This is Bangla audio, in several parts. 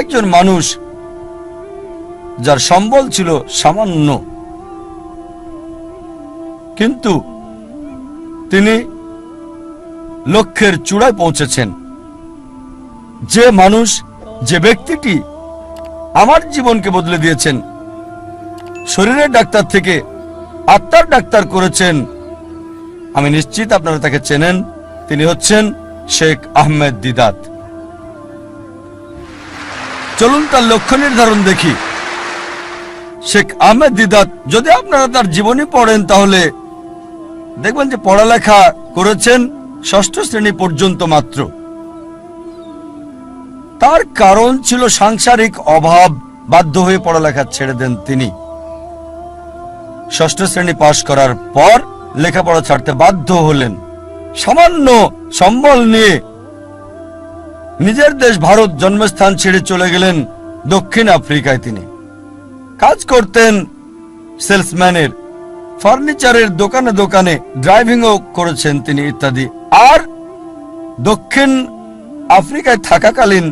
একজন মানুষ যার সম্বল ছিল সামান্য, কিন্তু তিনি লক্ষ্যের চূড়ায় পৌঁছেছেন। যে মানুষ, যে ব্যক্তিটি আমার জীবনকে বদলে দিয়েছেন, শরীরের ডাক্তার থেকে আত্মার ডাক্তার করেছেন, আমি নিশ্চিত আপনারা তাকে চেনেন। তিনি হচ্ছেন শেখ আহমেদ দিদাত। চলুন তার লক্ষ্য নির্ধারণ দেখি। শেখ আহমেদ দিদাত, যদি আপনারা তার জীবনী পড়েন তাহলে দেখবেন যে পড়ালেখা করেছেন ষষ্ঠ শ্রেণী পর্যন্ত মাত্র। তার কারণ ছিল সাংসারিক অভাব, বাধ্য হয়ে পড়ালেখা ছেড়ে দেন তিনি। ষষ্ঠ শ্রেণী পাশ করার পর লেখাপড়া ছাড়তে বাধ্য হলেন। সামান্য সম্বল নিয়ে নিজের দেশ ভারত জন্মস্থান ছেড়ে চলে গেলেন দক্ষিণ আফ্রিকায়। তিনি কাজ করতেন সেলসম্যানের, ফার্নিচারের দোকানে দোকানে ড্রাইভিংও করেছেন তিনি ইত্যাদি। আর দক্ষিণ আফ্রিকায় থাকাকালীন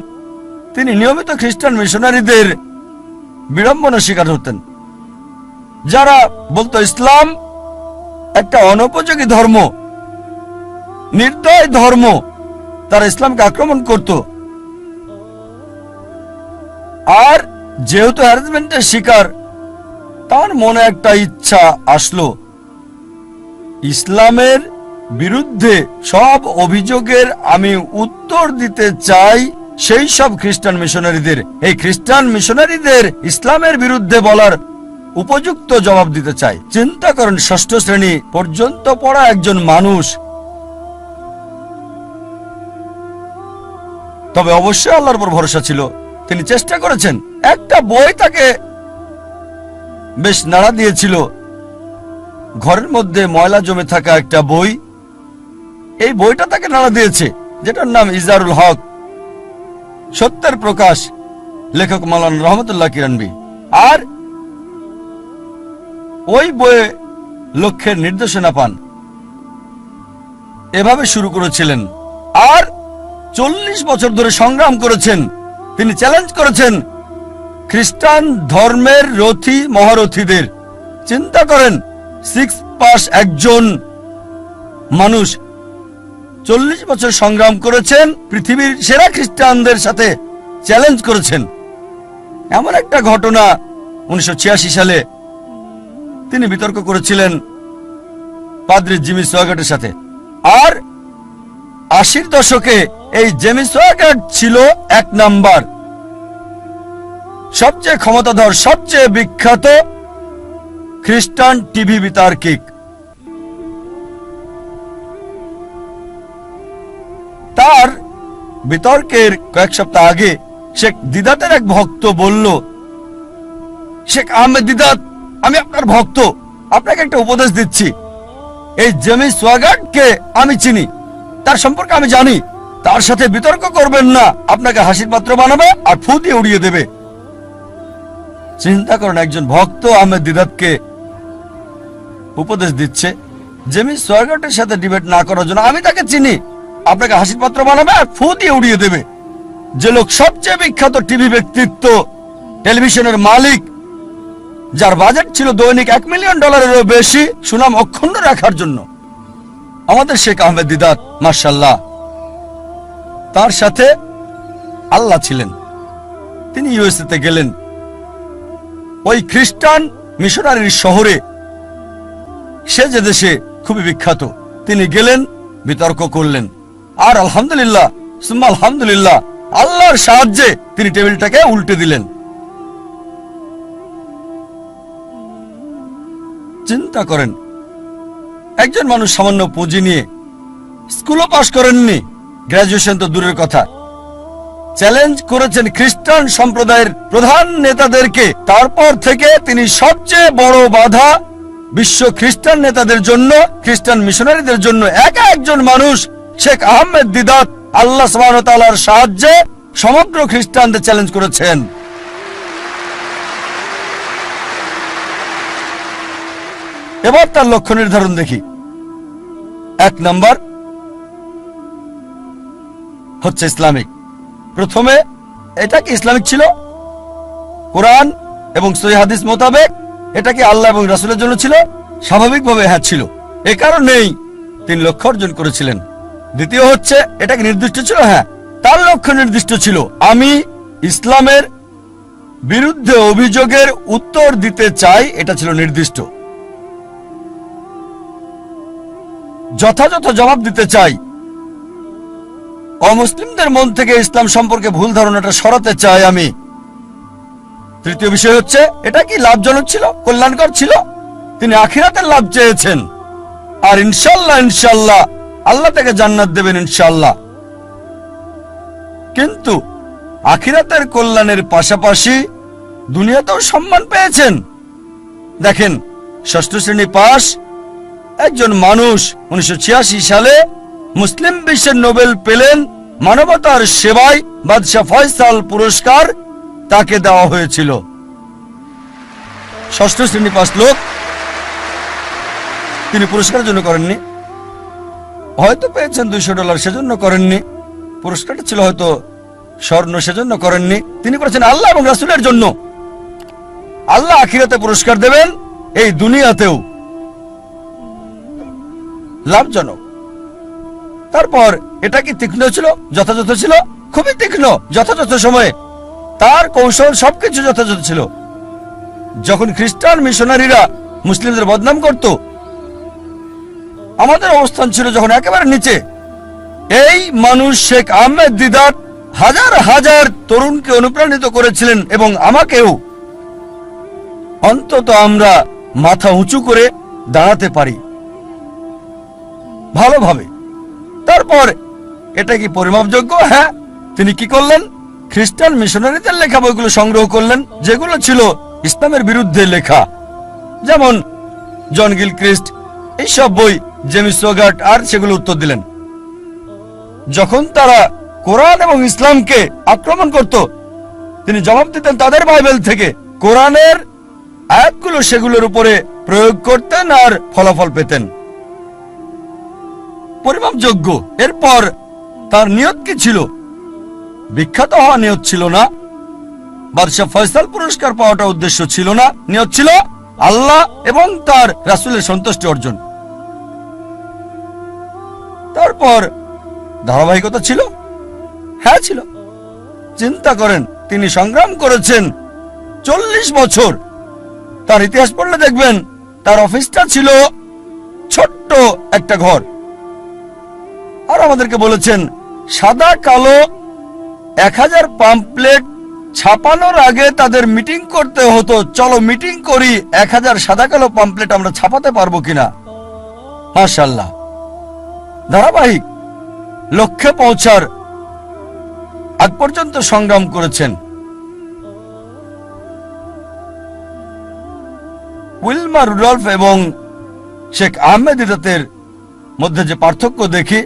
তিনি নিয়মিত খ্রিস্টান মিশনারিদের বিড়ম্বনা শিকার হতেন, যারা বলতো ইসলাম একটা অনুপযোগী ধর্ম, নির্দয় ধর্ম। তারা ইসলামকে আক্রমণ করত। আর যেহেতু হ্যারাসমেন্টের শিকার, তার মনে একটা ইচ্ছা আসলো, ইসলামের বিরুদ্ধে সব অভিযোগের আমি উত্তর দিতে চাই সেই সব খ্রিস্টান মিশনারিদের। এই খ্রিস্টান মিশনারিদের ইসলামের বিরুদ্ধে বলার উপযুক্ত জবাব দিতে চাই। চিন্তা করেন, ষষ্ঠ শ্রেণী পর্যন্ত পড়া একজন মানুষ। তবে অবশ্যই আল্লাহর উপর ভরসা ছিল। তিনি চেষ্টা করেছেন। একটা বই তাকে বেশ নাড়া দিয়েছিল। ঘরের মধ্যে ময়লা জমে থাকা একটা বই, এই বইটা তাকে নাড়া দিয়েছে, যেটার নাম ইজারুল হক, সত্যের প্রকাশ, লেখক মাওলানা রহমতুল্লাহ কিরানবী। আর ওই বইয়ে লক্ষ্যের নির্দেশনা পান। এভাবে শুরু করেছিলেন আর 40 বছর ধরে সংগ্রাম করেছেন। তিনি চ্যালেঞ্জ করেছেন খ্রিস্টান ধর্মের রথী মহারথীদের। চিন্তা করেন, 6 পাস একজন মানুষ 40 বছর সংগ্রাম করেছেন, পৃথিবীর সেরা খ্রিস্টানদের সাথে চ্যালেঞ্জ করেছেন। এমন একটা ঘটনা 1986 সালে তিনি বিতর্ক করেছিলেন পাদ্রী জিমি সোয়াগাটের সাথে। আর 80-র দশকে এই জেমি সোয়াগাট ছিল 1 নাম্বার, সবচেয়ে ক্ষমতাধর, সবচেয়ে বিখ্যাত খ্রিস্টান টিভি বিতার্কিক। তার বিতর্কের কয়েক সপ্তাহ আগে শেখ দিদাতের এক ভক্ত বলল, শেখ আহমেদ দিদাত, আমি আপনার ভক্ত, আপনাকে একটা উপদেশ দিচ্ছি। এই জেমি সোয়াগাটকে আমি চিনি, তার সম্পর্কে আমি জানি। তার সাথে বিতর্ক করবেন না, আপনাকে হাসির পাত্র বানাবে আর ফু দিয়ে উড়িয়ে দেবে। চিন্তা করেন, একজন ভক্ত আহমেদ দিদাতকে উপদেশ দিচ্ছে জেমি সোয়াগাটের সাথে ডিবেট না করার জন্য। আমি তাকে চিনি, আপনাকে হাসির পাত্র বানাবে আর ফু দিয়ে উড়িয়ে দেবে। যে লোক সবচেয়ে বিখ্যাত টিভি ব্যক্তিত্ব, টেলিভিশনের মালিক, যার বাজেট ছিল দৈনিক $1 মিলিয়ন বেশি সুনাম অক্ষুণ্ণ রাখার জন্য, আমাদের শেখ আহমেদ দিদাত, মাশাআল্লাহ, তার সাথে আল্লাহ ছিলেন। তিনি ইউএসএ তে গেলেন, ওই খ্রিস্টান মিশনারির শহরে, সে যে দেশে খুবই বিখ্যাত। তিনি গেলেন, বিতর্ক করলেন, আর আলহামদুলিল্লাহ সুম্মা আলহামদুলিল্লাহ, আল্লাহর সাহায্যে তিনি টেবিলটাকে উল্টে দিলেন। চিন্তা করেন, একজন মানুষ সামান্য পুঁজি নিয়ে, স্কুলও পাশ করেননি, গ্রাজুয়েশন তো দূরের কথা, চ্যালেঞ্জ করেছেন খ্রিস্টান সম্প্রদায়ের প্রধান নেতাদেরকে। তারপর থেকে তিনি সবচেয়ে বড় বাধা বিশ্ব খ্রিস্টান নেতাদের জন্য, খ্রিস্টান মিশনারিদের জন্য। একা একজন মানুষ শেখ আহমেদ দিদাত আল্লাহ সুবহানাহু ওয়া তাআলার সাহায্যে সমগ্র খ্রিস্টানদের চ্যালেঞ্জ করেছেন। এবার তার লক্ষ্য নির্ধারণ দেখি। 1 নাম্বার হচ্ছে ইসলামিক। প্রথমে এটা কি ইসলামিক ছিল? কোরআন এবং সহিহ হাদিস মোতাবেক এটা কি আল্লাহ এবং রাসূলের জন্য ছিল? স্বাভাবিকভাবে হ্যাঁ ছিল। এ কারণেই তিনি লক্ষ্য অর্জন করেছিলেন। দ্বিতীয় হচ্ছে, এটা কি নির্দিষ্ট ছিল? হ্যাঁ, তার লক্ষ্য নির্দিষ্ট ছিল। আমি ইসলামের বিরুদ্ধে অভিযোগের উত্তর দিতে চাই, এটা ছিল নির্দিষ্ট। যথাযথ জবাব দিতে চাই। অমুসলিমদের মন থেকে ইসলাম সম্পর্কে ভুল ধারণাটা সরাতে চাই আমি। তৃতীয় বিষয় হচ্ছে, এটা কি লাভজনক ছিল, কল্যাণকর ছিল? তিনি আখিরাতের লাভ চেয়েছেন, আর ইনশাল্লাহ ইনশাল্লাহ আল্লাহ তাকে জান্নাত দেবেন ইনশাল্লাহ। কিন্তু আখিরাতের কল্যাণের পাশাপাশি দুনিয়াতেও সম্মান পেয়েছেন। দেখেন, ষষ্ঠ শ্রেণী পাস একজন মানুষ 1986 সালে মুসলিম বিশ্বের নোবেল পেলেন মানবতার সেবায়। বাদশাহ ফয়সাল পুরস্কার তাকে দেওয়া হয়েছিল। ষষ্ঠ শ্রেণী পাস লোক, তিনি পুরস্কারের জন্য করেননি। হয়তো পেয়েছেন $200, সেজন্য করেননি। পুরস্কারটা ছিল হয়তো স্বর্ণ, সেজন্য করেননি। তিনি করেছেন আল্লাহ এবং রাসূলের জন্য। আল্লাহ আখিরাতে পুরস্কার দেবেন, এই দুনিয়াতেও লাভজনক। তারপর এটা কি তীক্ষ্ণ ছিল, যথাযথ ছিল? খুবই তীক্ষ্ণ, যথাযথ সময়ে তার কৌশল সবকিছু যথাযথ ছিল। যখন খ্রিস্টান মিশনারিরা মুসলিমদের বদনাম করত, আমাদের অবস্থান ছিল যখন একেবারে নিচে। এই মানুষ শেখ আহমেদ দিদাত হাজার হাজার তরুণকে অনুপ্রাণিত করেছিলেন, এবং আমাকেও। অন্তত আমরা মাথা উঁচু করে দাঁড়াতে পারি ভালোভাবে। তারপর এটা কি পরিমাপযোগ্য? হ্যাঁ। তিনি কি করলেন? খ্রিস্টান মিশনারিদের লেখা বইগুলো সংগ্রহ করলেন, যেগুলো ছিল ইসলামের বিরুদ্ধে লেখা, যেমন জন গিলক্রিস্ট, এইসব বই, জেমস সোগার্ট, আর সেগুলো উত্তর দিলেন। যখন তারা কোরআন এবং ইসলামকে আক্রমণ করত, তিনি জবাব দিতেন তাদের বাইবেল থেকে। কোরআনের আয়াতগুলো সেগুলোর উপরে প্রয়োগ করতেন আর ফলাফল পেতেন পরিমাপযোগ্য। এরপর তার নিয়ত কি ছিল? বিখ্যাত হওয়া নিয়ত ছিল না। বাদশাহ ফয়সাল পুরস্কার পাওয়াটা উদ্দেশ্য ছিল না। নিয়ত ছিল আল্লাহ এবং তার রাসূলের সন্তুষ্টি অর্জন। তারপর ধারাবাহিকতা ছিল? হ্যাঁ ছিল। চিন্তা করেন, তিনি সংগ্রাম করেছেন 40 বছর। তার ইতিহাস পড়লে দেখবেন তার অফিসটা ছিল ছোট্ট একটা ঘর। আর আমাদেরকে বলেছেন সাদা কালো 1000 পাম্পলেট ছাপানোর আগে তাদের মিটিং করতে হতো। চলো মিটিং করি, 1000 সাদা কালো পাম্পলেট আমরা ছাপাতে পারবো কিনা। মাশাআল্লাহ, ধারাবাহিক লক্ষ্যে পৌঁছার আগ পর্যন্ত সংগ্রাম করেছেন। উইলমা রুডলফ এবং শেখ আহমেদ দিদাতের মধ্যে যে পার্থক্য দেখি,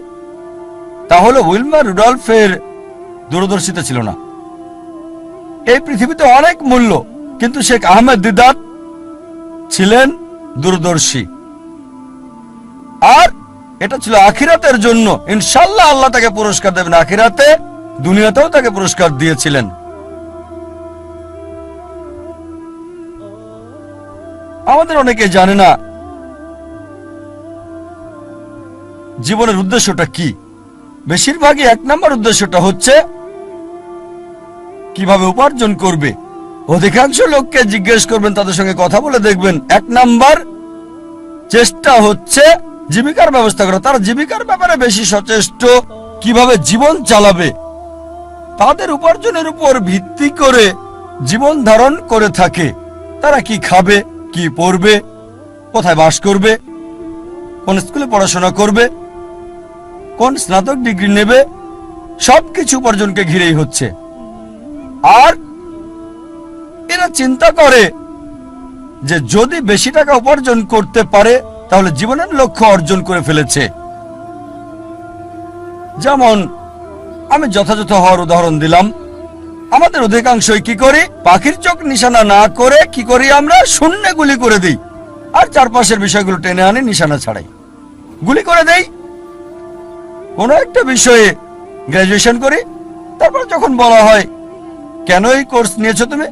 তা হলো উইলমা রুডলফের দূরদর্শিতা ছিল না। এই পৃথিবীতে অনেক মূল্য, কিন্তু শেখ আহমেদ দিদাত ছিলেন দূরদর্শী। আর এটা ছিল আখিরাতের জন্য। ইনশাআল্লাহ আল্লাহ তাকে পুরস্কার দেবেন আখিরাতে, দুনিয়াতেও তাকে পুরস্কার দিয়েছিলেন। আমাদের অনেকে জানে না জীবনের উদ্দেশ্যটা কি। বেশিরভাগই 1 নম্বর উদ্দেশ্যটা হচ্ছে কিভাবে উপার্জন করবে। অধিকাংশ লোককে জিজ্ঞেস করবেন, তাদের সঙ্গে কথা বলে দেখবেন 1 নাম্বার চেষ্টা হচ্ছে জীবিকার ব্যবস্থা করা। তারা জীবিকার ব্যাপারে বেশি সচেষ্ট, কিভাবে জীবন চালাবে। তাদের উপার্জনের উপর ভিত্তি করে জীবন ধারণ করে থাকে। তারা কি খাবে, কি পড়বে, কোথায় বাস করবে, কোন স্কুলে পড়াশোনা করবে, কোন স্নাতক ডিগ্রি নেবে, সবকিছু উপার্জনকে ঘিরেই হচ্ছে। আর এরা চিন্তা করে যে যদি বেশি টাকা উপার্জন করতে পারে তাহলে জীবনের লক্ষ্য অর্জন করে ফেলেছে। যেমন আমি যথাযথ হওয়ার উদাহরণ দিলাম। আমাদের অধিকাংশই কি করি? পাখির চোখ নিশানা না করে কি করি? আমরা শূন্যে গুলি করে দিই, আর চারপাশের বিষয়গুলো টেনে আনি নিশানা ছাড়াই গুলি করে দেই। কোনো একটা বিষয়ে গ্রাজুয়েশন করি, তারপর যখন বলা হয় কেন এই কোর্স নিয়েছো তুমি?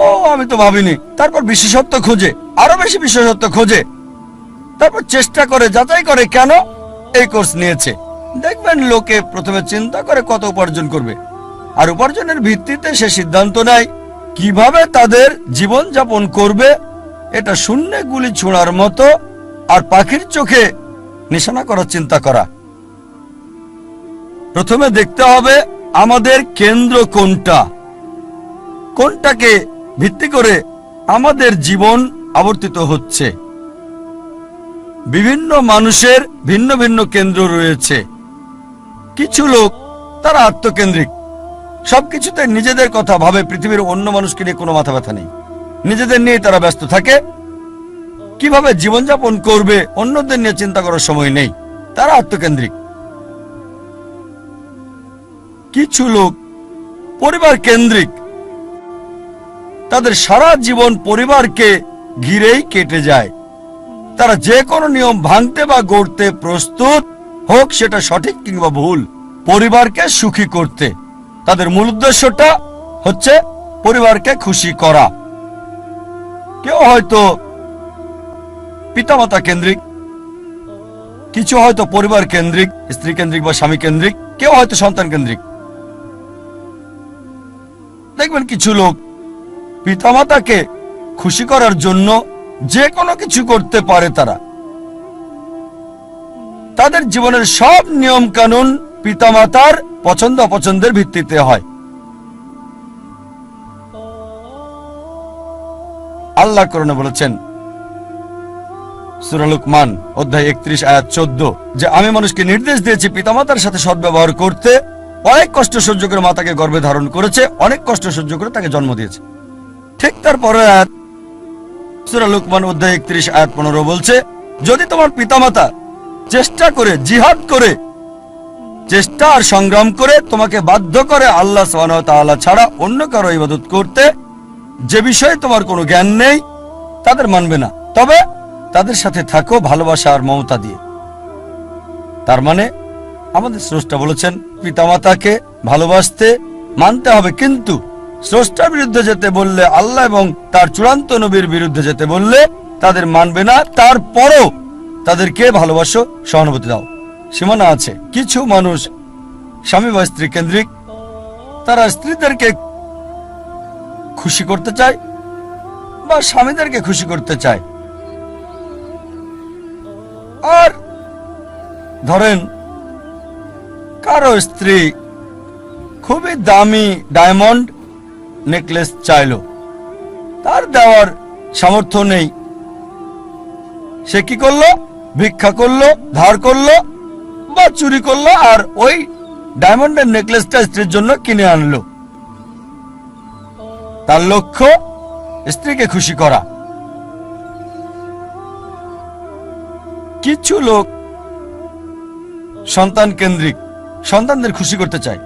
ও, আমি তো ভাবিনি। তারপর বিশেষত্ব খোঁজে, আরো বেশি বিশেষত্ব খোঁজে, তারপর চেষ্টা করে, যাচাই করে কেন এই কোর্স নিয়েছে। দেখবেন লোকে প্রথমে চিন্তা করে কত উপার্জন করবে, আর উপার্জনের ভিত্তিতে সে সিদ্ধান্ত নেয় কিভাবে তাদের জীবন যাপন করবে। এটা শূন্যে গুলি ছোঁড়ার মতো, আর পাখির চোখে নিশানা করার চিন্তা করা। প্রথমে দেখতে হবে আমাদের কেন্দ্র কোনটা, কোনটাকে ভিত্তি করে আমাদের জীবন আবর্তিত হচ্ছে। বিভিন্ন মানুষের ভিন্ন ভিন্ন কেন্দ্র রয়েছে। কিছু লোক তারা আত্মকেন্দ্রিক, সবকিছুতে নিজেদের কথা ভাবে, পৃথিবীর অন্য মানুষকে নিয়ে কোনো মাথা ব্যথা নেই, নিজেদের নিয়ে তারা ব্যস্ত থাকে। কিভাবে জীবনযাপন করবে অন্যদের নিয়ে চিন্তা করার সময় নেই, তারা আত্মকেন্দ্রিক। কিছু লোক পরিবার কেন্দ্রিক, তাদের সারা জীবন পরিবারকে ঘিরেই কেটে যায়। তারা যে কোনো নিয়ম ভাঙতে বা গড়তে প্রস্তুত, হোক সেটা সঠিক কিংবা ভুল, পরিবারকে সুখী করতে। তাদের মূল উদ্দেশ্যটা হচ্ছে পরিবারকে খুশি করা। কেউ হয়তো পিতামাতা কেন্দ্রিক, কিছু হয়তো পরিবার কেন্দ্রিক, স্ত্রী কেন্দ্রিক বা স্বামী কেন্দ্রিক, কেউ হয়তো সন্তান কেন্দ্রিক। দেখবেন কিছু লোক পিতামাতাকে খুশি করার জন্য যে কোনো কিছু করতে পারে। তাদের জীবনের সব নিয়ম কানুন পিতামাতার পছন্দ অপছন্দের ভিত্তিতে হয়। আল্লাহ কোরআনে বলেছেন, সূরা লুকমান অধ্যায় 31 আয়াত 14, যে আমি মানুষকে নির্দেশ দিয়েছি পিতামাতার সাথে সদ্ব্যবহার করতে। অনেক কষ্ট সহ্য করে মাতাকে গর্ভে ধারণ করেছে, অনেক কষ্ট সহ্য করে তাকে জন্ম দিয়েছে। ঠিক তারপরে আয়াত সূরা লুকমান অধ্যায় 31 আয়াত 15 বলছে, যদি তোমার পিতামাতা চেষ্টা করে, জিহাদ করে, চেষ্টা আর সংগ্রাম করে তোমাকে বাধ্য করে আল্লাহ সুবহানাহু ওয়া তাআলা ছাড়া অন্য কারো ইবাদত করতে, যে বিষয়ে তোমার কোনো জ্ঞান নেই, তাদের মানবে না, তবে তাদের সাথে থাকো ভালোবাসা আর মমতা দিয়ে। তার মানে আমাদের স্রষ্টা বলেছেন পিতামাতাকে ভালোবাসতে, মানতে হবে, কিন্তু স্রষ্টার বিরুদ্ধে যেতে বললে, আল্লাহ এবং তার চূড়ান্ত নবীর বিরুদ্ধে যেতে বললে তাদের মানবে না। তারপরও তাদেরকে ভালোবাসো, সহানুভূতি দাও। সীমানা আছে। কিছু মানুষ স্বামী বা স্ত্রী কেন্দ্রিক, তারা স্ত্রীদেরকে খুশি করতে চায় বা স্বামীদেরকে খুশি করতে চায়। আর ধরেন কারো স্ত্রী খুবই দামি ডায়মন্ড নেকলেস চাইল, তার দেওয়ার সামর্থ্য নেই। সে কি করলো? ভিক্ষা করলো, ধার করলো বা চুরি করলো, আর ওই ডায়মন্ডের নেকলেসটা স্ত্রীর জন্য কিনে আনলো। তার লক্ষ্য স্ত্রীকে খুশি করা। কিছু লোক সন্তান কেন্দ্রিক, সন্তানদের খুশি করতে চায়।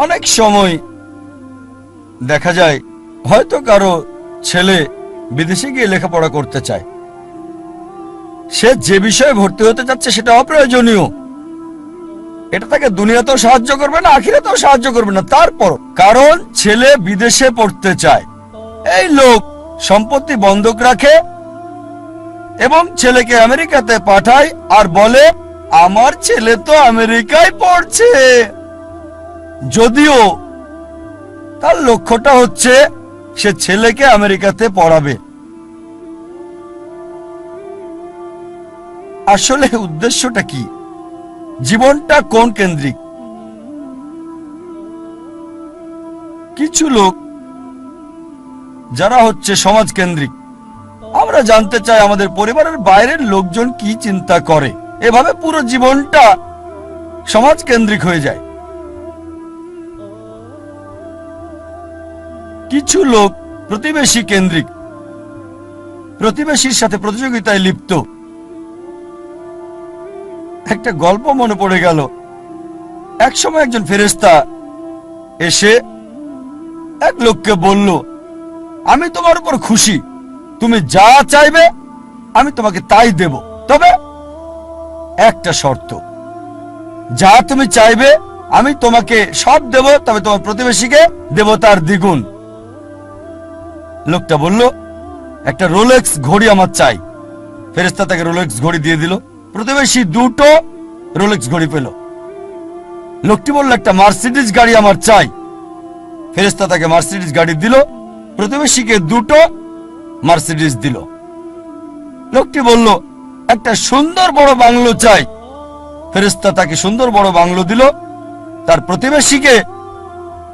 অনেক সময় দেখা যায় হয়তো কারো ছেলে বিদেশে গিয়ে লেখাপড়া করতে চায়, সে যে বিষয়ে ভর্তি হতে যাচ্ছে সেটা অপ্রয়োজনীয়, এটা তাকে দুনিয়াতেও সাহায্য করবে না, আখিরাতেও সাহায্য করবে না। তারপর কারণ ছেলে বিদেশে পড়তে চায়, এই লোক সম্পত্তি বন্ধক রাখে এবং ছেলেকে আমেরিকাতে পাঠায় আর বলে আমার ছেলে তো আমেরিকায় পড়ছে, যদিও তার লক্ষ্যটা হচ্ছে সে ছেলেকে আমেরিকাতে পড়াবে। আসলে উদ্দেশ্যটা কি? জীবনটা কোন কেন্দ্রিক? কিছু লোক যারা হচ্ছে সমাজ কেন্দ্রিক, আমরা জানতে চাই আমাদের পরিবারের বাইরের লোকজন কি চিন্তা করে, এভাবে পুরো জীবনটা সমাজ কেন্দ্রিক হয়ে যায়। কিছু লোক প্রতিবেশী কেন্দ্রিক, প্রতিবেশীর সাথে প্রতিযোগিতায় লিপ্ত। একটা গল্প মনে পড়ে গেল। একসময় একজন ফেরেশতা এসে এক লোককে বলল, আমি তোমার উপর খুশি, তুমি যা চাইবে আমি তোমাকে তাই দেব, তবে একটা শর্ত, যা তুমি চাইবে আমি তোমাকে সব দেব, তবে তোমার প্রতিবেশীকে দেব তার দ্বিগুণ। লোকটা বলল, একটা রোলেক্স ঘড়ি আমার চাই। ফেরেশতা তাকে রোলেক্স ঘড়ি দিয়ে দিল। প্রতিবেশী দুটো রোলেক্স ঘড়ি পেল। লোকটি বলল, একটা মার্সিডিজ গাড়ি আমার চাই। ফেরেশতা তাকে মার্সিডিজ গাড়ি দিল। প্রতিবেশীকে দুটো মার্সিডিজ দিল। লোকটি বলল, একটা সুন্দর বড় বাংলো চাই। ফেরেশতা তাকে সুন্দর বড় বাংলো দিল। তার প্রতিবেশীকে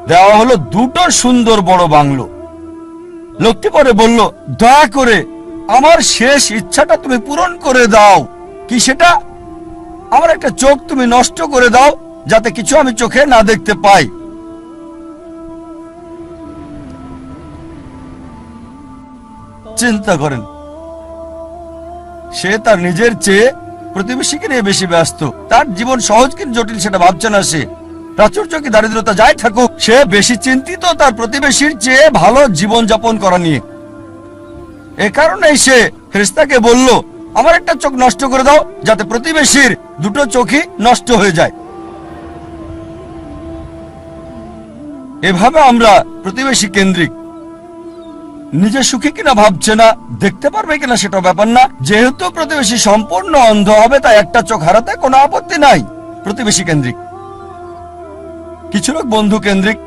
দেওয়া হলো দুটো সুন্দর বড় বাংলো। লোকটি পরে বলল, দয়া করে আমার শেষ ইচ্ছাটা তুমি পূরণ করে দাও। কি সেটা? আমার একটা চোখ তুমি নষ্ট করে দাও, যাতে কিছু আমি চোখে না দেখতে পাই। চিন্তা করেন, সে তার নিজের চেয়ে প্রতিবেশীকে নিয়ে বেশি ব্যস্ত। তার জীবন সহজ কিন্তু জটিল সেটা ভাবছে না সে। প্রাচুর্য কি দারিদ্রতা যাই থাকুক, সে বেশি চিন্তিত তার প্রতিবেশীর চেয়ে ভালো জীবন যাপন করা নিয়ে। এ কারণেই সে ফেরেশতাকে বলল, আমার একটা চোখ নষ্ট করে দাও, যাতে প্রতিবেশীর দুটো চোখই নষ্ট হয়ে যায়। এভাবে আমরা প্রতিবেশী কেন্দ্রিক। নিজে সুখী কিনা ভাবছে না, দেখতে পারবে কিনা সেটা ব্যাপার না। যেহেতু প্রতিবেশী সম্পূর্ণ অন্ধ হবে, তাই একটা চোখ হারাতে কোনো আপত্তি নাই। প্রতিবেশী কেন্দ্রিক। কিছু লোক বন্ধু কেন্দ্রিক,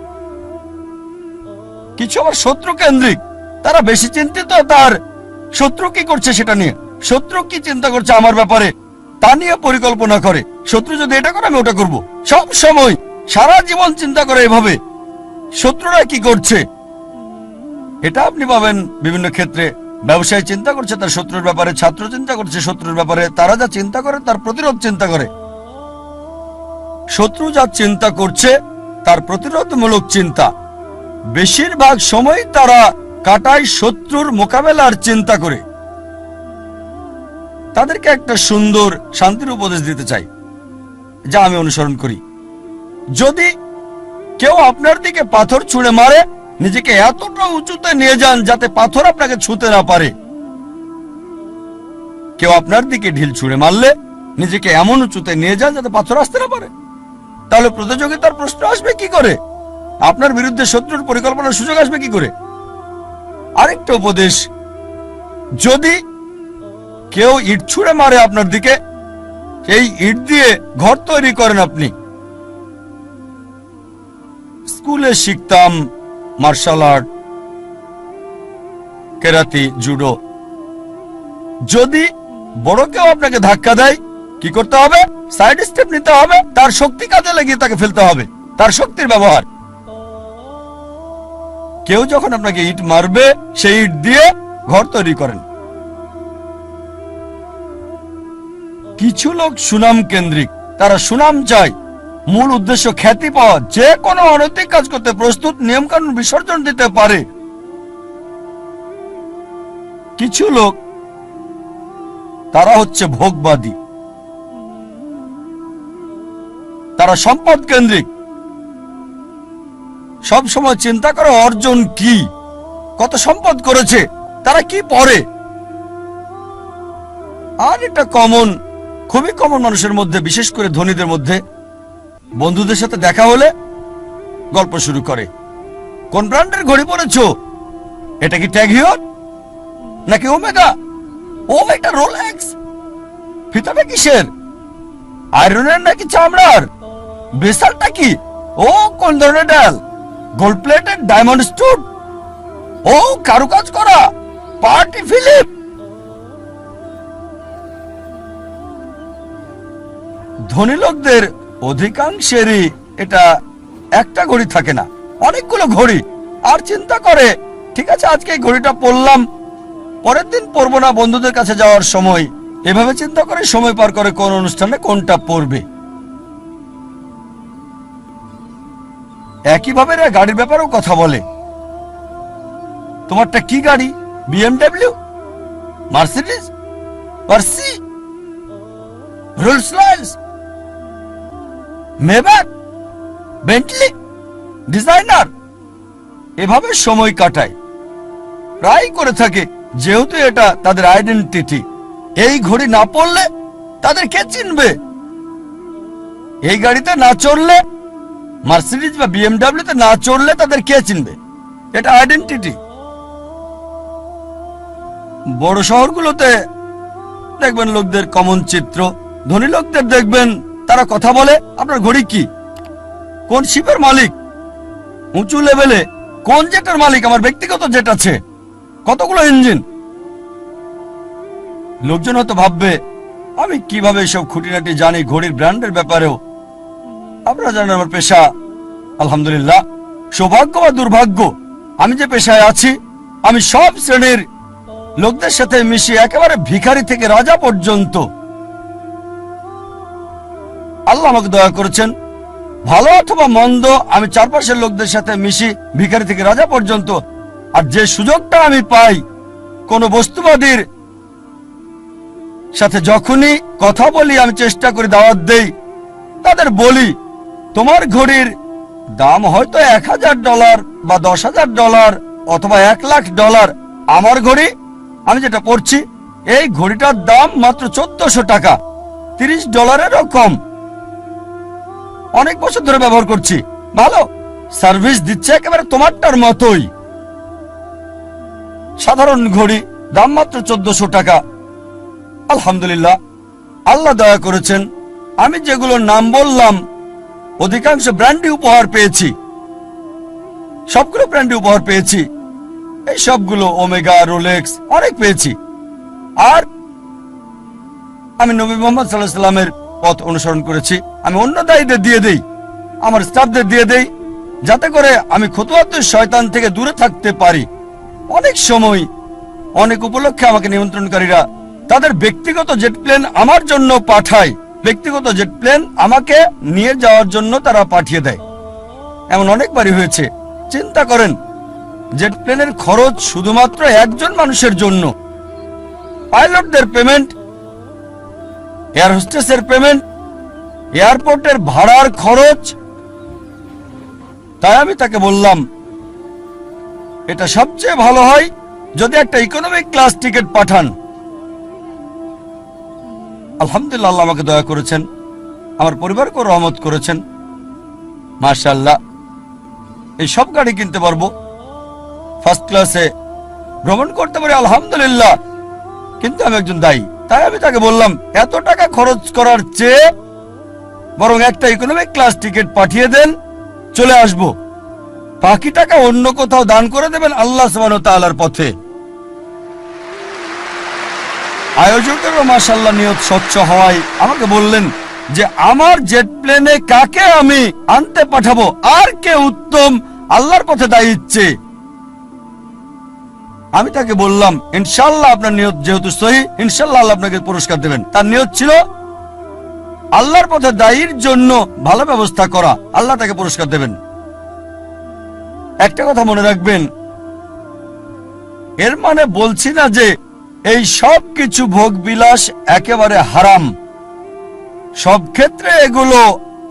কিছু আবার শত্রু কেন্দ্রিক। তারা বেশি চিন্তিত তার শত্রু কি করছে সেটা নিয়ে। শত্রু কি চিন্তা করছে আমার ব্যাপারে তা নিয়ে পরিকল্পনা করে। শত্রু যদি এটা করে আমি ওটা করব। সব সময় সারা জীবন চিন্তা করে এভাবে শত্রুরা কি করছে। এটা আপনি পাবেন বিভিন্ন ক্ষেত্রে। ব্যবসায়ী চিন্তা করছে তার শত্রুর ব্যাপারে, ছাত্র চিন্তা করছে শত্রুর ব্যাপারে। তারা যা চিন্তা করে তার প্রতিরোধ চিন্তা করে। শত্রু যা চিন্তা করছে তার প্রতিরোধমূলক চিন্তা। বেশিরভাগ সময় তারা কাটায় শত্রুর মোকাবেলার চিন্তা করে। তাদেরকে একটা সুন্দর শান্তির উপদেশ দিতে চাই, যা আমি অনুসরণ করি। যদি কেউ আপনার দিকে পাথর ছুঁড়ে মারে, নিজেকে এতটা উঁচুতে নিয়ে যান যাতে পাথর আপনাকে ছুঁতে না পারে। কেউ আপনার দিকে ঢিল ছুঁড়ে মারলে নিজেকে এমন উঁচুতে নিয়ে যান যাতে পাথর আসতে না পারে। তাহলে প্রতিযোগিতার প্রশ্ন আসবে কি করে? আপনার বিরুদ্ধে শত্রুর পরিকল্পনার সুযোগ আসবে কি করে? আরেকটা উপদেশ, যদি কেউ ইট ছুঁড়ে মারে আপনার দিকে, এই ইট দিয়ে ঘর তৈরি করেন আপনি। স্কুলে শিখতাম মার্শাল আর্ট, কেরাতি, জুডো। যদি বড় কেউ আপনাকে ধাক্কা দেয়, কি করতে হবে? সাইড স্টেপ নিতে হবে। তার শক্তি কাজে লাগিয়ে তাকে ফেলতে হবে, তার শক্তির ব্যবহার। কেউ যখন আপনাকে ইট মারবে, সেই ইট দিয়ে ঘর তৈরি করেন। কিছু লোক সুনাম কেন্দ্রিক। তারা সুনাম চায়, মূল উদ্দেশ্য খ্যাতি পাওয়া। যে কোনো অনৈতিক কাজ করতে প্রস্তুত, নিয়ম কানুন বিসর্জন দিতে পারে। কিছু লোক তারা হচ্ছে ভোগবাদী। তারা সম্পদ কেন্দ্রিক। সব সময় চিন্তা করে অর্জন কি, কত সম্পদ করেছে, তারা কি পড়ে। আর এটা কমন, খুবই কমন মানুষের মধ্যে, বিশেষ করে ধনীদের মধ্যে। বন্ধুদের সাথে দেখা হলে গল্প শুরু করে, কোন ব্র্যান্ডের ঘড়ি পরেছো? এটা কি ট্যাগ হিয়র নাকি ওমেগা? ও, এটা রোলেক্স। ফিতাটা কিসের? আয়রনের নাকি চামড়ার? ব্রেসালটা কি? ও, কোন ধরনের ডাল? Gold plated, diamond stone? ও, কারুকাজ করা, পার্টি ফিলিপ। ধনী লোকদের অধিকাংশেরই এটা একটা ঘড়ি থাকে না, অনেকগুলো ঘড়ি। আর চিন্তা করে, ঠিক আছে আজকে এই ঘড়িটা পরলাম, পরের দিন পরবো না বন্ধুদের কাছে যাওয়ার সময়। এভাবে চিন্তা করে সময় পার করে কোন অনুষ্ঠানে কোনটা পরবে। একইভাবে এরা গাড়ির ব্যাপারেও কথা বলে। তোমারটা কি গাড়ি? BMW, Mercedes, Porsche, Rolls Royce, Maybach, Bentley, designer. এভাবে সময় কাটায়, প্রায় করে থাকে, যেহেতু এটা তাদের আইডেন্টিটি। এই ঘড়ি না পড়লে তাদের কে চিনবে? এই গাড়িতে না চড়লে মার্সিডিজ বা বিএমডাব্লিউ তে না চড়লে তাদের কে চিনবে? এটা আইডেন্টিটি। বড় শহরগুলোতে দেখবেন লোকদের কমন চিত্র, ধনী লোকদের দেখবেন তারা কথা বলে আপনার ঘড়ি কি, কোন শিপের মালিক, উঁচু লেভেলে কোন জেটের মালিক, আমার ব্যক্তিগত জেট আছে, কতগুলো ইঞ্জিন। লোকজন হয়তো ভাববে আমি কিভাবে এসব খুঁটিনাটি জানি ঘড়ির ব্র্যান্ডের ব্যাপারেও। আপনারা জানেন আমার পেশা, আলহামদুলিল্লাহ, সৌভাগ্য বা দুর্ভাগ্য, আমি যে পেশায় আছি আমি সব শ্রেণীর লোকদের সাথে মিশি, একেবারে ভিখারি থেকে রাজা পর্যন্ত। আল্লাহ আমাকে দয়া করেছেন, ভালো অথবা মন্দ আমি চারপাশের লোকদের সাথে মিশি, ভিখারি থেকে রাজা পর্যন্ত। আর যে সুযোগটা আমি পাই কোন বস্তুবাদীর সাথে যখনই কথা বলি, আমি চেষ্টা করি দাওয়াত দেই, তাদের বলি তোমার ঘড়ির দাম হয়তো $1000 বা $10,000 অথবা $1,00,000, আমার ঘড়ি আমি যেটা পড়ছি এই ঘড়িটার দাম মাত্র $1400, $30 কম। অনেক বছর ধরে ব্যবহার করছি, ভালো সার্ভিস দিচ্ছে, একেবারে তোমারটার মতোই। সাধারণ ঘড়ি, দাম মাত্র $1400। আলহামদুলিল্লাহ, আল্লাহ দয়া করেছেন, আমি যেগুলো নাম বললাম অধিকাংশ ব্র্যান্ডই উপহার পেয়েছি, সবগুলো ব্র্যান্ডই উপহার পেয়েছি। এই সবগুলো ওমেগা, রোলেক্স অনেক পেয়েছি। আর আমি নবী মুহাম্মদ সাল্লাল্লাহু আলাইহি ওয়াসাল্লামের পথ অনুসরণ করেছি। আমি অন্য দায়ীদের দিয়ে দেই, আমার স্টাফদের দিয়ে দেই, যাতে করে আমি খুতুওয়াত শয়তান থেকে দূরে থাকতে পারি। অনেক সময় অনেক উপলক্ষে আমাকে নিমন্ত্রণকারীরা তাদের ব্যক্তিগত জেট প্লেন আমার জন্য পাঠায়, ব্যক্তিগত জেট প্লেন আমাকে নিয়ে যাওয়ার জন্য তারা পাঠিয়ে দেয়। এমন অনেকবারই হয়েছে। চিন্তা করেন, জেট প্লেনের খরচ শুধুমাত্র একজন মানুষের জন্য, পাইলটদের পেমেন্ট, এয়ার হোস্টেসের পেমেন্ট, এয়ারপোর্টের ভাড়ার খরচ। তাই আমি তাকে বললাম এটা সবচেয়ে ভালো হয় যদি একটা ইকোনমিক ক্লাস টিকিট পাঠান। আলহামদুলিল্লাহ, আল্লাহ আমাকে দয়া করেছেন, আমার পরিবারকে রহমত করেছেন। মাশাআল্লাহ, এই সব গাড়ি কিনতে পারবো, ফার্স্ট ক্লাসে ভ্রমণ করতে পারি, আলহামদুলিল্লাহ। কিন্তু আমি একজন দায়ী, তাই আমি তাকে বললাম এত টাকা খরচ করার চেয়ে বরং একটা ইকোনমিক ক্লাস টিকিট পাঠিয়ে দেন, চলে আসব, বাকি টাকা অন্য কোথাও দান করে দেবেন আল্লাহ সুবহানাহু ওয়া তাআলার পথে। আয়োজকেরও মাশাআল্লাহ নিয়ত স্বচ্ছ হওয়ায় আমাকে বললেন যে আমার জেট প্লেনে কাকে আমি আনতে পাঠাবো, আর কে উত্তম আল্লাহর পথে দায়ী ইচ্ছে। আমি তাকে বললাম ইনশাআল্লাহ আপনার নিয়ত যেহেতু সহি, ইনশাআল্লাহ আল্লাহ আপনাকে পুরস্কার দেবেন। তার নিয়ত ছিল আল্লাহর পথে দায়ীর জন্য ভালো ব্যবস্থা করা, আল্লাহ তাকে পুরস্কার দেবেন। একটা কথা মনে রাখবেন, এর মানে বলছি না যে এই সব কিছু ভোগ বিলাস একেবারে হারাম, সব ক্ষেত্রে এগুলো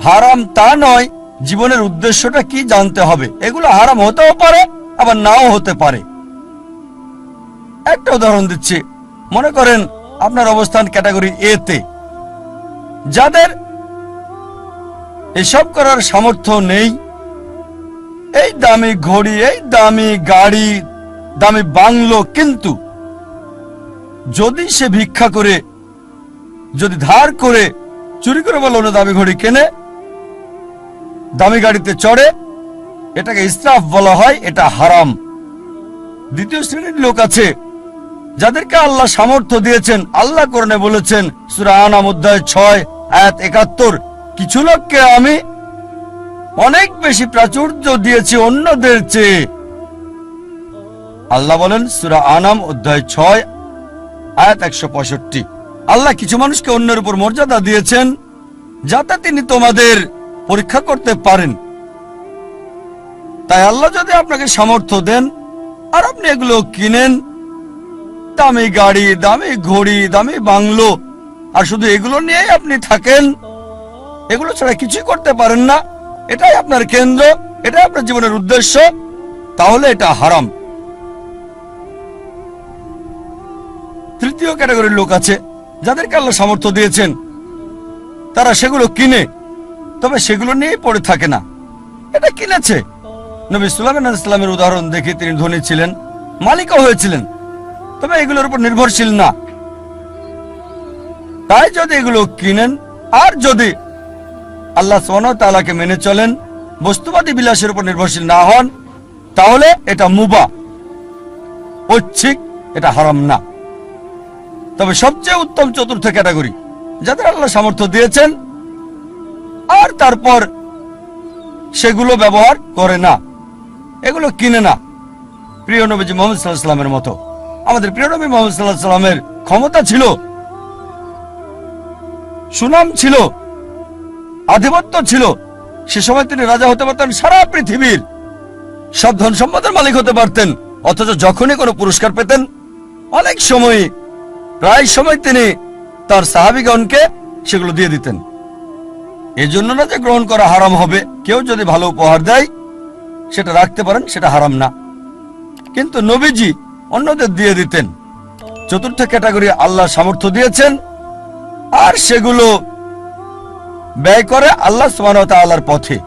হারাম তা নয়। জীবনের উদ্দেশ্যটা কি জানতে হবে। এগুলো হারাম হতেও পারে আবার নাও হতে পারে। একটা উদাহরণ দিচ্ছি, মনে করেন আপনার অবস্থান ক্যাটাগরি এ তে, যাদের এসব করার সামর্থ্য নেই, এই দামি ঘড়ি, এই দামি গাড়ি, দামি বাংলো, কিন্তু যদি সে ভিক্ষা করে, যদি ধার করে, চুরি করে বলে অন্য দামি ঘড়ি কেনে, দামি গাড়িতে চড়ে, এটাকে ইসরাফ বলা হয়, এটা হারাম। দ্বিতীয় শ্রেণীর লোক আছে যাদেরকে আল্লাহ সামর্থ্য দিয়েছেন। আল্লাহ কোরআনে বলেছেন সূরা আনাম অধ্যায় 6 আয়াত 71, কিছু লোককে আমি অনেক বেশি প্রাচুর্য দিয়েছি অন্যদের চেয়ে। আল্লাহ বলেন সূরা আনাম অধ্যায় 6 আয়াত 165, আল্লাহ কিছু মানুষকে অন্যের উপর মর্যাদা দিয়েছেন যাতে তিনি তোমাদের পরীক্ষা করতে পারেন। তাই আল্লাহ যদি আপনাকে সামর্থ্য দেন আর আপনি এগুলো কিনেন, দামি গাড়ি, দামি ঘড়ি, দামি বাংলো, আর শুধু এগুলো নিয়েই আপনি থাকেন, এগুলো ছাড়া কিছুই করতে পারেন না, এটাই আপনার কেন্দ্র, এটাই আপনার জীবনের উদ্দেশ্য, তাহলে এটা হারাম। তৃতীয় ক্যাটাগরির লোক আছে যাদেরকে আল্লাহ সামর্থ্য দিয়েছেন, তারা সেগুলো কিনে, তবে সেগুলো নিয়েই পড়ে থাকে না, এটা কিনেছে। নবী সুলাইমান আলাইহিস সালামের উদাহরণ দেখে তিনি ধনী ছিলেন, মালিকও হয়েছিলেন, তবে এগুলোর উপর নির্ভরশীল না। তাই যদি এগুলো কিনেন আর যদি আল্লাহ সুবহানাহু ওয়া তাআলাকে মেনে চলেন, বস্তুবাদী বিলাসের উপর নির্ভরশীল না হন, তাহলে এটা মুবাহ, ঐচ্ছিক, এটা হারাম না। তবে সবচেয়ে উত্তম চতুর্থ ক্যাটাগরি যাদের আল্লাহ সামর্থ্য দিয়েছেন আর তারপর সেগুলো ব্যবহার করে না, এগুলো কিনে না। প্রিয় নবীজি মুহাম্মদ সাল্লাল্লাহু আলাইহি ওয়াসাল্লামের মতো আমাদের প্রিয় নবী মুহাম্মদ সাল্লাল্লাহু আলাইহি ওয়াসাল্লামের ক্ষমতা ছিল, সুনাম ছিল, আধিপত্য ছিল। সে সময় তিনি রাজা হতে পারতেন, সারা পৃথিবীর সব ধন সম্পদের মালিক হতে পারতেন, অথচ যখনই কোনো পুরস্কার পেতেন অনেক সময়, প্রায় সময় তিনি তার সাহাবীগণকে সেগুলো দিয়ে দিতেন। এজন্য না যে গ্রহণ করা হারাম হবে, কেউ যদি ভালো উপহার দেয় সেটা রাখতে পারেন, সেটা হারাম না, কিন্তু নবীজি অন্যদের দিয়ে দিতেন। চতুর্থ ক্যাটাগরি আল্লাহ সামর্থ্য দিয়েছেন আর সেগুলো ব্যয় করে আল্লাহ সুবহানাহু ওয়া তাআলার পথে।